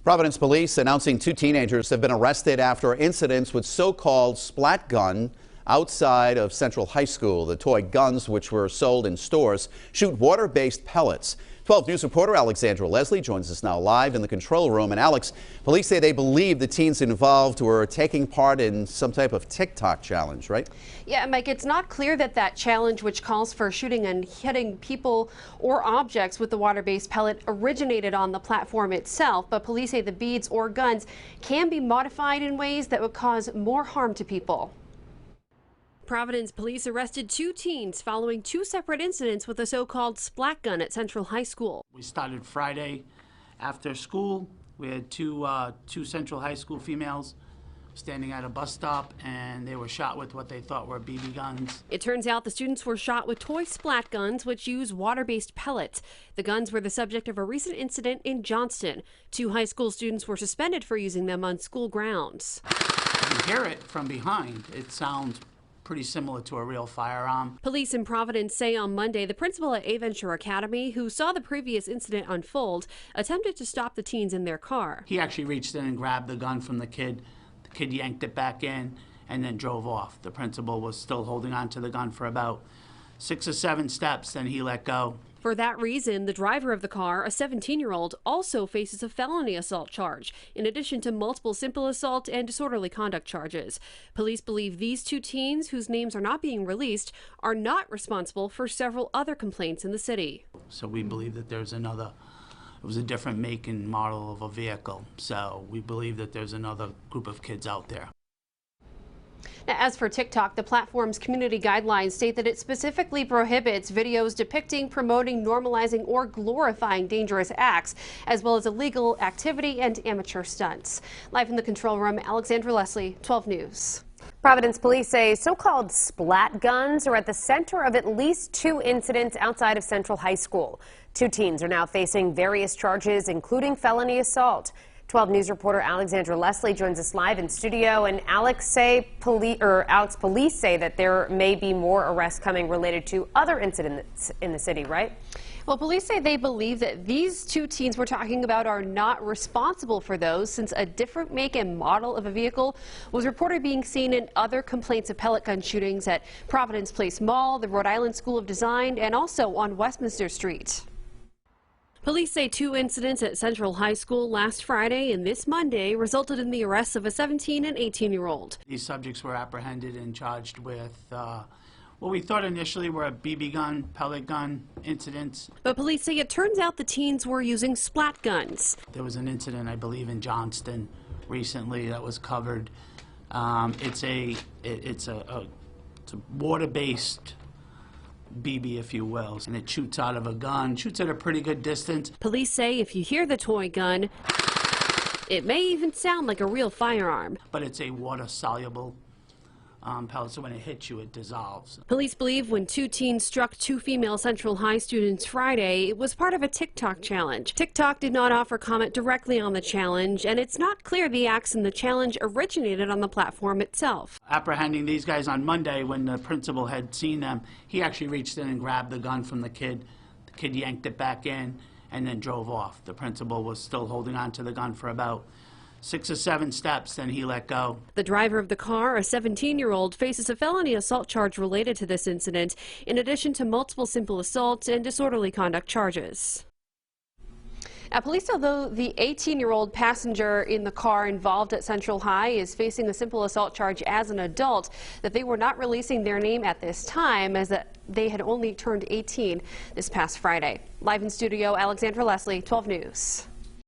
Providence Police announcing 2 teenagers have been arrested after incidents with so-called splat gun outside of Central High School. The toy guns, which were sold in stores, shoot water-based pellets. 12 News reporter Alexandra Leslie joins us now live in the control room. And Alex, police say they believe the teens involved were taking part in some type of TikTok challenge, right? Yeah, Mike, it's not clear that challenge, which calls for shooting and hitting people or objects with the water-based pellet, originated on the platform itself. But police say the beads or guns can be modified in ways that would cause more harm to people. Providence police arrested 2 teens following 2 separate incidents with a so-called splat gun at Central High School. We started Friday after school. We had two Central High School females standing at a bus stop, and they were shot with what they thought were BB guns. It turns out the students were shot with toy splat guns, which use water-based pellets. The guns were the subject of a recent incident in Johnston. 2 high school students were suspended for using them on school grounds. You hear it from behind. It sounds pretty similar to a real firearm. Police in Providence say on Monday the principal at Venture Academy, who saw the previous incident unfold, attempted to stop the teens in their car. He actually reached in and grabbed the gun from the kid. The kid yanked it back in and then drove off. The principal was still holding on to the gun for about 6 or 7 steps, then he let go. For that reason, the driver of the car, a 17-year-old, also faces a felony assault charge, in addition to multiple simple assault and disorderly conduct charges. Police believe these 2 teens, whose names are not being released, are not responsible for several other complaints in the city. So we believe that there's another, it was a different make and model of a vehicle. So we believe that there's another group of kids out there. Now, as for TikTok, the platform's community guidelines state that it specifically prohibits videos depicting, promoting, normalizing, or glorifying dangerous acts, as well as illegal activity and amateur stunts. Live in the control room, Alexandra Leslie, 12 News. Providence police say so-called splat guns are at the center of at least 2 incidents outside of Central High School. 2 teens are now facing various charges, including felony assault. 12 News reporter Alexandra Leslie joins us live in studio. And Alex, police say that there may be more arrests coming related to other incidents in the city, right? Well, police say they believe that these 2 teens we're talking about are not responsible for those, since a different make and model of a vehicle was reported being seen in other complaints of pellet gun shootings at Providence Place Mall, the Rhode Island School of Design, and also on Westminster Street. Police say 2 incidents at Central High School last Friday and this Monday resulted in the arrests of a 17 and 18-year-old. These subjects were apprehended and charged with what we thought initially were a BB gun, pellet gun incidents. But police say it turns out the teens were using splat guns. There was an incident, I believe, in Johnston recently that was covered. It's a water-based BB, if you will, and it shoots out of a gun, shoots at a pretty good distance. Police say if you hear the toy gun, it may even sound like a real firearm. But it's a water-soluble pellet, so when it hits you, it dissolves. Police believe when 2 teens struck 2 female Central High students Friday, it was part of a TikTok challenge. TikTok did not offer comment directly on the challenge, and it's not clear the acts in the challenge originated on the platform itself. Apprehending these guys on Monday, when the principal had seen them, he actually reached in and grabbed the gun from the kid. The kid yanked it back in and then drove off. The principal was still holding on to the gun for about 6 or 7 steps, then he let go. The driver of the car, a 17-year-old, faces a felony assault charge related to this incident, in addition to multiple simple assault and disorderly conduct charges. Now, police, although the 18-year-old passenger in the car involved at Central High is facing a simple assault charge as an adult, that they were not releasing their name at this time, as that they had only turned 18 this past Friday. Live in studio, Alexandra Leslie, 12 News.